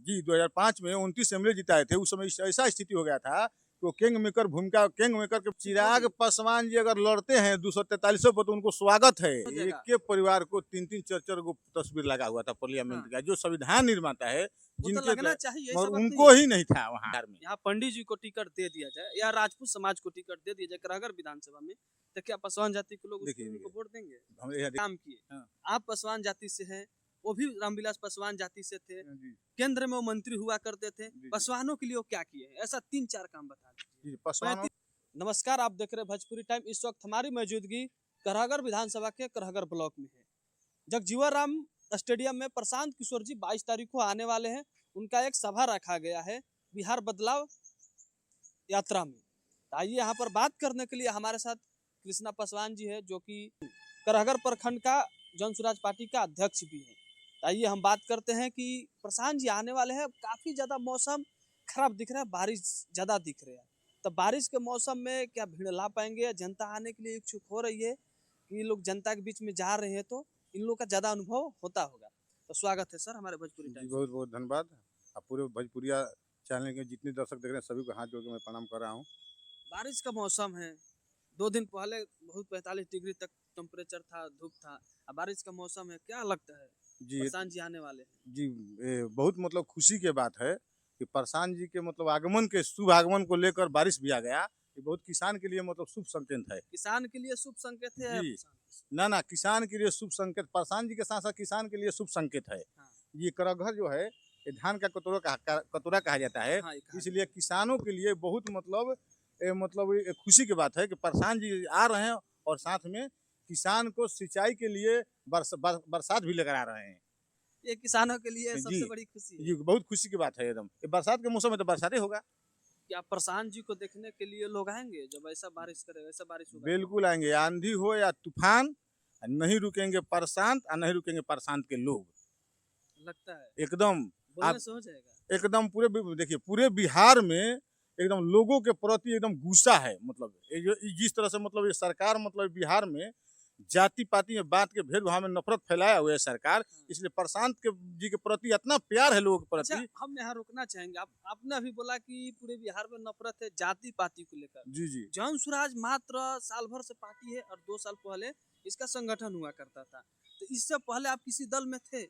जी 2005 में 29 असेंबली जिताए थे। उस समय ऐसा स्थिति हो गया था कि वो किंग मेकर भूमिका किंग मेकर के चिराग पासवान जी अगर लड़ते हैं 243 पर तो उनको स्वागत है। एक के परिवार को 3-3 4-4 गो तस्वीर लगा हुआ था पार्लियामेंट का, जो संविधान निर्माता है जिनके लगना चाहिए, और उनको ही नहीं था वहाँ में। यहाँ पंडित जी को टिकट दे दिया जाए या राजपूत समाज को टिकट दे दिया जाए करहगर विधानसभा में, तो क्या पासवान जाति के लोग उनको वोट देंगे? काम किए, आप पासवान जाति से हैं, वो भी रामविलास पासवान जाति से थे, केंद्र में वो मंत्री हुआ करते थे। पासवानों के लिए वो क्या किए, ऐसा 3-4 काम बता दीजिए। नमस्कार, आप देख रहे हैं भोजपुरी टाइम। इस वक्त हमारी मौजूदगी करहगर विधानसभा के करहगर ब्लॉक में है। जगजीवन राम स्टेडियम में प्रशांत किशोर जी 22 तारीख को आने वाले हैं। उनका एक सभा रखा गया है बिहार बदलाव यात्रा में। आइए यहाँ पर बात करने के लिए हमारे साथ कृष्णा पासवान जी है, जो कि करहगर प्रखंड का जन स्वराज पार्टी का अध्यक्ष भी है। आइए हम बात करते हैं कि प्रशांत जी आने वाले हैं। काफी ज्यादा मौसम खराब दिख रहा है, बारिश ज्यादा दिख रहा है, तो बारिश के मौसम में क्या भीड़ ला पाएंगे? जनता आने के लिए इच्छुक हो रही है कि लोग जनता के बीच में जा रहे हैं, तो इन लोगों का ज्यादा अनुभव होता होगा। तो स्वागत है सर हमारे भोजपुरी टाइम। बहुत बहुत धन्यवाद। आप पूरे भोजपुरिया चैनल के जितने दर्शक देख रहे हैं सभी को हाथ जोड़ के मैं प्रणाम कर रहा हूँ। बारिश का मौसम है, 2 दिन पहले बहुत 45 डिग्री तक टेम्परेचर था, धूप था। अब बारिश का मौसम है, क्या लगता है जी प्रशांत जी आने वाले हैं? जी बहुत मतलब खुशी की बात है कि प्रशांत जी के मतलब आगमन के शुभ आगमन को लेकर बारिश भी आ गया। ये बहुत किसान के लिए मतलब शुभ संकेत है। किसान के लिए शुभ संकेत है जी ना किसान के लिए शुभ संकेत, प्रशांत जी के साथ साथ किसान के लिए शुभ संकेत है। हाँ। ये करहगर जो है ये धान का कटोरा कहा जाता है। हाँ, इसलिए किसानों के लिए बहुत मतलब खुशी की बात है कि प्रशांत जी आ रहे हैं और साथ में किसान को सिंचाई के लिए बरसात भी लेकर आ रहे हैं। ये किसानों के लिए सबसे बड़ी खुशी है। ये बहुत खुशी की बात है एकदम। बरसात के मौसम में तो बरसात ही होगा। क्या प्रशांत जी को देखने के लिए लोग आएंगे जब ऐसा बारिश करेगा, ऐसा बारिश होगा? बिल्कुल आएंगे, आंधी हो या तूफान नहीं रुकेंगे प्रशांत और नहीं रुकेंगे प्रशांत के लोग। लगता है एकदम बोलने से हो जाएगा। एकदम पूरे देखिए पूरे बिहार में एकदम लोगों के प्रति एकदम गुस्सा है। मतलब जिस तरह से मतलब ये सरकार मतलब बिहार में जाति पाति में बात के भेदभाव में नफरत फैलाया हुआ है सरकार, इसलिए प्रशांत के जी के प्रति इतना प्यार है लोगों के प्रति। अच्छा, हम यहाँ रोकना चाहेंगे। आपने अभी बोला कि पूरे बिहार में नफरत है जाति पाति को लेकर। जी जी जन स्वराज मात्र साल भर से पार्टी है और 2 साल पहले इसका संगठन हुआ करता था, तो इससे पहले आप किसी दल में थे?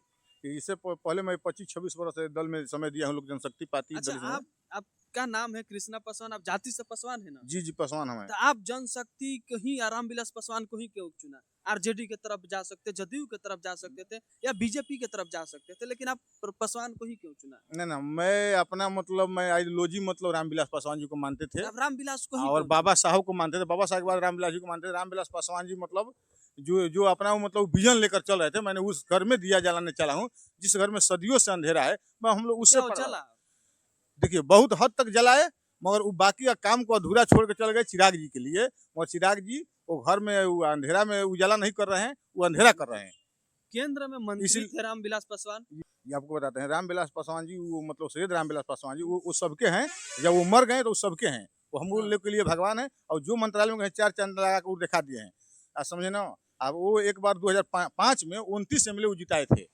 इससे पहले मैं 25-26 वर्ष से दल में समय दिया हूँ, लोग जनशक्ति पार्टी। अच्छा, आपका नाम है कृष्णा पासवान, आप जाति से पासवान है ना? जी जी पासवान हमें। तो आप जनशक्ति को ही रामविलास पासवान को ही क्यों चुना? आरजेडी की तरफ जा सकते, जदयू की तरफ जा सकते थे या बीजेपी की तरफ जा सकते थे, लेकिन आप पासवान को ही क्यों चुना? नहीं ना, मैं अपना मतलब मैं आइडियोलॉजी मतलब रामविलास पासवान जी को मानते थे। रामविलास को ही और बाबा साहब को मानते थे। बाबा साहब के बाद रामविलास जी को मानते थे। रामविलास पासवान जी मतलब जो अपना मतलब विजन लेकर चल रहे थे, मैंने उस घर में दिया जलाने चला हूँ जिस घर में सदियों से अंधेरा है। मैं हम लोग उससे चला देखिए बहुत हद तक जलाए, मगर वो बाकी का काम को अधूरा छोड़ के चल गए चिराग जी के लिए। और चिराग जी वो घर में वो अंधेरा में उजाला नहीं कर रहे हैं, वो अंधेरा कर रहे हैं। केंद्र में मंत्री थे रामविलास पासवान। ये आपको बताते हैं, रामविलास पासवान जी वो मतलब सैयद रामविलास पासवान जी वो सबके हैं। जब वो मर गए तो सबके हैं। वो हम लोग के लिए भगवान है। और जो मंत्रालय में 4 चांद लगा कर दिखा दिए हैं, आप समझे ना। अब वो एक बार 2005 में 29 असेंबली जिताए थे।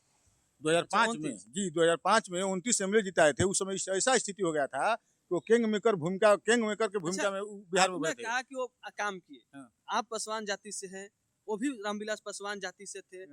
2005 में जी 2005 में 29 असेंबली जिताए थे। उस समय ऐसा स्थिति हो गया था कि वो किंग मेकर के भूमिका में बिहार में थे। कहा कि वो काम किए। आप पासवान जाति से हैं, वो भी रामविलास पासवान जाति से थे,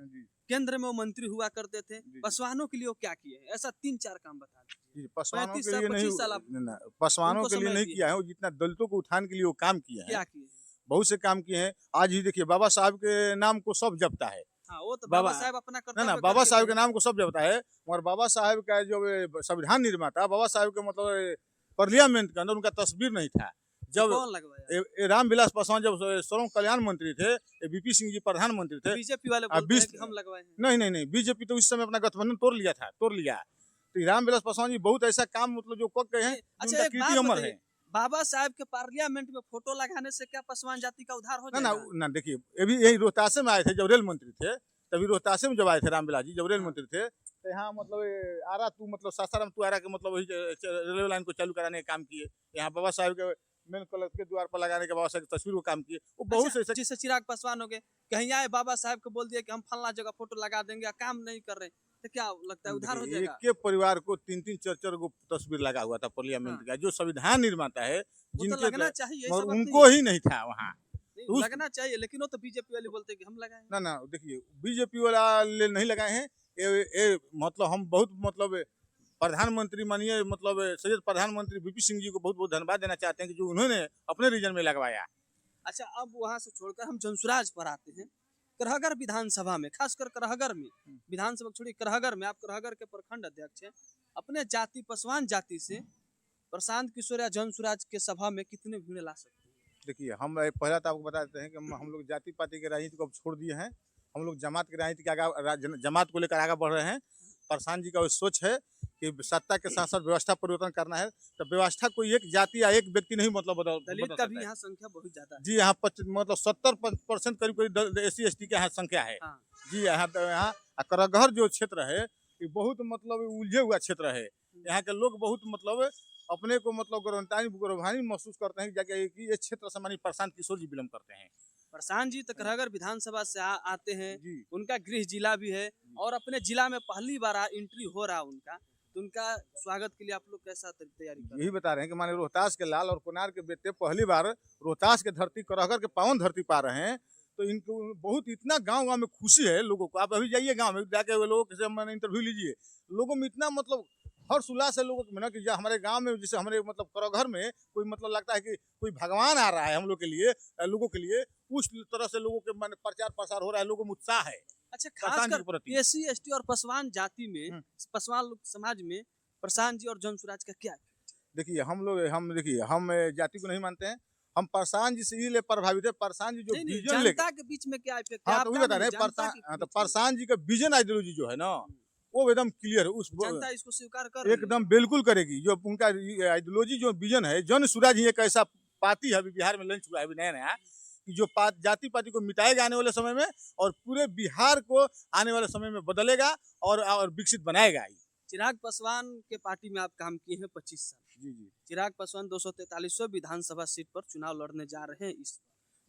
केंद्र में वो मंत्री हुआ करते थे। पासवानों के लिए वो क्या किए, ऐसा 3-4 काम बता दीजिए। पासवानों के लिए नहीं, पासवानों के लिए नहीं किया है, जितना दलितों को उत्थान के लिए वो काम किया है। क्या किए? बहुत से काम किए हैं। आज ही देखिए बाबा साहब के नाम को सब जपता है। वो तो बाबा साहब अपना करता ना बाबा साहब के नाम को सब जपता है, मगर बाबा साहब का जो संविधान निर्माता बाबा साहब के मतलब पार्लियामेंट के अंदर उनका तस्वीर नहीं था। जब रामविलास पासवान जब श्रम कल्याण मंत्री थे, बीपी सिंह जी प्रधानमंत्री थे। बीजेपी वाले बोलते हैं कि हम लगवाए हैं। नहीं, बीजेपी तो उस समय अपना गठबंधन तोड़ लिया। तो रामविलास पासवान जी बहुत ऐसा काम मतलब जो कर गए हैं। अच्छा, एक बात बताइए, बाबा साहब के पार्लियामेंट में फोटो लगाने से क्या पासवान जाति का उद्धार हो जाएगा? ना देखिए अभी यही रोहतास में आए थे जब रेल मंत्री थे, तभी रोहतास में जब आए थे रामविलास जी जब रेल मंत्री थे, तो यहाँ मतलब आरा तू मतलब सासाराम तू आरा के मतलब वही रेलवे लाइन को चालू कराने का काम किए। यहाँ बाबा साहब के मेन कलश के द्वार पर लगाने के बाबा साहब की तस्वीर को काम किए। वो बहुत से जिससे चिराग पासवान हो गए, कहीं आए बाबा साहब को बोल दिया कि हम फलना जगह फोटो लगा देंगे, काम नहीं कर रहे। तो क्या लगता है उधार हो देखिए, जाएगा? एक के परिवार को 3-3 4-4 गो तस्वीर लगा हुआ था पार्लियामेंट का, जो संविधान निर्माता है वो तो जिनके लगना चाहिए, ऐसा मगर बात नहीं उनको है। ही नहीं था वहाँ। नहीं, तो उस लगना चाहिए, लेकिन वो तो बीजेपी वाले बोलते हैं कि हम लगाए हैं। ना देखिए, बीजेपी वाला नहीं लगाए हैं। ये मतलब हम बहुत मतलब प्रधानमंत्री माननीय मतलब सैयद प्रधानमंत्री वीपी सिंह जी को बहुत बहुत धन्यवाद देना चाहते हैं कि जो उन्होंने अपने रीजन में लगवाया। अच्छा, अब वहाँ से छोड़कर हम जनसुराज पर आते हैं। करहगर विधानसभा में, खासकर करहगर में, विधानसभा छोड़िए, करहगर में आप करहगर के प्रखंड अध्यक्ष हैं। अपने जाति पसवान जाति से प्रशांत किशोर या जनसुराज के सभा में कितने भीड़ ला सकते हैं? देखिए, हम पहला तो आपको बता देते हैं कि हम लोग जाति पाति के राजनीति को अब छोड़ दिए हैं। हम लोग जमात की राजनीति के आगे जमात को लेकर आगे बढ़ रहे हैं। प्रशांत जी का वो सोच है कि सत्ता के साथ साथ व्यवस्था परिवर्तन करना है, तो व्यवस्था कोई एक जाति या एक व्यक्ति नहीं मतलब बदल दलित बदल का सकता भी है। यहाँ संख्या बहुत ज्यादा है। जी, यहाँ मतलब 70% करीब करीब SC ST के यहाँ संख्या है। हाँ। जी, यहाँ करगहर जो क्षेत्र है ये बहुत मतलब उलझे हुआ क्षेत्र है। यहाँ के लोग बहुत मतलब अपने को मतलब गौरवान्वित महसूस करते हैं जाके कि ये क्षेत्र से मानी प्रशांत किशोर जी बिलोंग करते हैं। प्रशांत जी तो करहगर विधानसभा से आते हैं। जी। उनका गृह जिला भी है और अपने जिला में पहली बार एंट्री हो रहा उनका, तो उनका स्वागत के लिए आप लोग कैसा तैयारी कर रहे यही हैं? बता रहे हैं कि माने रोहतास के लाल और कोनार के बेटे पहली बार रोहतास के धरती करहगर के पावन धरती पा रहे हैं, तो इनको बहुत इतना गांव में खुशी है लोगों को। आप अभी जाइए गांव में जाके वो लोगों से मैंने इंटरव्यू लीजिए, लोगों में इतना मतलब हर्ष उल्लास है लोगों में ना कि हमारे गांव में जैसे हमारे मतलब करहगर में कोई मतलब लगता है कि कोई भगवान आ रहा है हम लोग के लिए, लोगों के लिए उस तरह से लोगों के माने प्रचार प्रसार हो रहा है, लोगों में उत्साह है। अच्छा, प्रशांत जी के खासकर प्रति। SC ST और पसवान जाति में, पसवान लोग समाज में प्रशांत जी और जनसुराज का क्या? देखिए, हम जाति को नहीं मानते हैं। हम प्रशांत जी से इसलिए प्रभावित है, प्रशांत जी जो नहीं, विजन लेके जनता के बीच में क्या इफेक्ट है? हाँ, तो वही आपका बता रहे नहीं, हैं जनता के तो बीच में। प्रशांत जी का विजन आइडियोलॉजी जो है ना वो एकदम क्लियर है। उस जनता इसको स्वीकार कर रही है। एकदम बिल्कुल करेगी। जो उनका आइडियोलॉजी जो विजन है, जन सुराज ही एक ऐसा पार्टी है अभी बिहार में लॉन्च हुआ है अभी नया कि जो जाति पाति को मिटाएगा आने वाले समय में और पूरे बिहार को आने वाले समय में बदलेगा और विकसित बनाएगा। चिराग पासवान के पार्टी में आप काम किए हैं 25 साल। जी। चिराग पासवान 243 विधानसभा सीट पर चुनाव लड़ने जा रहे हैं इस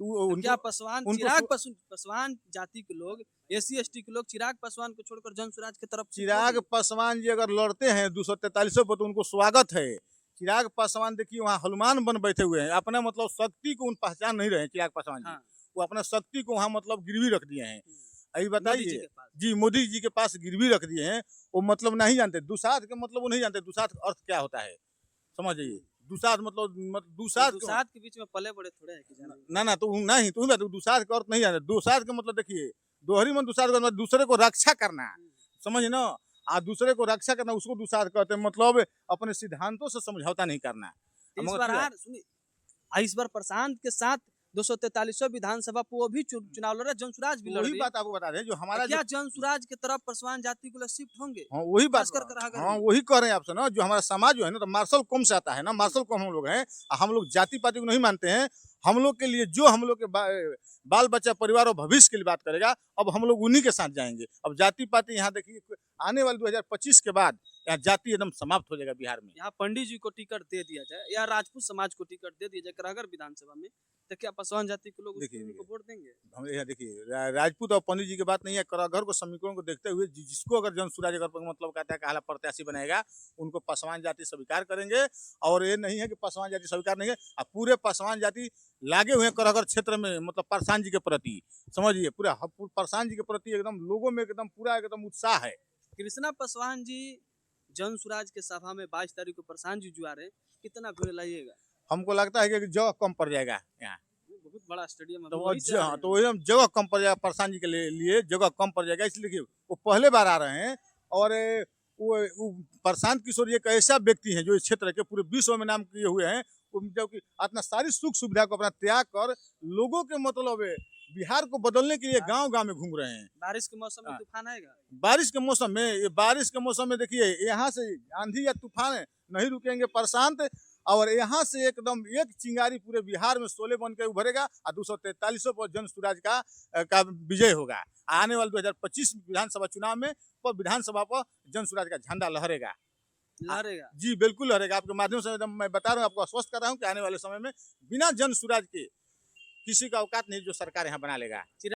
तो तो क्या पासवान चिराग उनको पासवान जाति के लोग, SC ST के लोग चिराग पासवान को छोड़कर जनसुराज की तरफ चिराग पासवान जी अगर लड़ते हैं 243 पर तो उनको स्वागत है। चिराग पासवान देखिए वहाँ हनुमान बन बैठे हुए हैं, अपना मतलब शक्ति को उन पहचान नहीं रहे चिराग पासवान जी। हाँ। वो अपना शक्ति को वहाँ मतलब गिरवी रख दिए हैं। अभी मोदी जी बताइए के पास। जी, मोदी जी के पास गिरवी रख दिए हैं। वो मतलब नहीं जानते दुसाध के मतलब, वो नहीं जानते दुसाध का अर्थ क्या होता है। समझ जाइए, दुसाध मतलब दुसाध के बीच में पले बड़े थोड़े हैं कि जाने। ना तो नहीं तो दुसाध का अर्थ नहीं जानते। दुसाध का मतलब देखिए, दोहरी मन दुसाध का मतलब दूसरे को रक्षा करना, समझ ना। दूसरे को रक्षा करना उसको दुसाध कहते हैं, मतलब अपने सिद्धांतों से समझौता नहीं करना। इस बार प्रशांत के साथ 243 विधानसभा वो भी चुनाव लड़ रहे, जनसुराज भी लड़ रही वही बात आपको बता रहे जो हमारा क्या जनसुराज की तरफ पासवान जाति को शिफ्ट होंगे? हाँ वही बात हाँ, वही कह रहे हैं आपसे ना। जो हमारा समाज जो है ना तो मार्शल कौम से आता है ना, मार्शल कौम हम लोग हैं। हम लोग जाति पाति को नहीं मानते हैं। हम लोग के लिए जो हम लोग के बाल बच्चा परिवार और भविष्य के लिए बात करेगा, अब हम लोग उन्हीं के साथ जाएंगे। अब जाति पाति यहाँ देखिए आने वाले 2025 के बाद यहाँ जाति एकदम समाप्त हो जाएगा बिहार में। यहाँ पंडित जी को टिकट दे दिया जाए या राजपूत समाज को टिकट दे दिया जाए करहगर विधानसभा में, तो क्या पासवान जाति के लोग उनको वोट देंगे? हम यहाँ देखिए राजपूत और पंडित जी की बात नहीं है। करहगर को समीकरण को देखते हुए जिसको अगर जनसुराज अगर मतलब कहता है काला प्रत्याशी बनाएगा उनको पासवान जाति स्वीकार करेंगे। और ये नहीं है कि पासवान जाति स्वीकार नहीं है, पूरे पासवान जाति लागे हुए करहगर क्षेत्र में मतलब प्रशांत जी के प्रति, समझिए पूरा प्रशांत जी के प्रति एकदम लोगों में एकदम पूरा एकदम उत्साह है। कृष्णा पासवान जी जनसुराज के सभा में 22 तारीख को प्रशांत जी जुआ रहे, कितना भीड़ लाइएगा? हमको लगता है कि जगह कम पड़ जाएगा यहाँ, बहुत बड़ा स्टेडियम है। तो एकदम जगह कम पड़ जाएगा। प्रशांत जी के लिए जगह कम पड़ जाएगा, इसलिए वो पहले बार आ रहे हैं। और वो प्रशांत किशोर एक ऐसा व्यक्ति है जो इस क्षेत्र के पूरे विश्व में नाम किए हुए हैं, जो कि अपना सारी सुख सुविधा को अपना त्याग कर लोगों के मतलब बिहार को बदलने के लिए गांव-गांव में घूम रहे हैं। बारिश के मौसम में तूफान आएगा। बारिश के मौसम में देखिए यहाँ से आंधी या तूफान नहीं रुकेंगे प्रशांत। और यहाँ से एकदम एक चिंगारी पूरे बिहार में शोले बन के उभरेगा और 243 पर जनसुराज का विजय होगा। आने वाले 2025 विधानसभा चुनाव में पर विधानसभा पर जनसुराज का झंडा लहरेगा। जी बिल्कुल लहरेगा। आपके माध्यम से एकदम मैं बता रहा हूँ, आपको आश्वस्त कर रहा हूँ कि आने वाले समय में बिना जनसुराज के किसी का औकात नहीं जो सरकार यहाँ बना लेगा।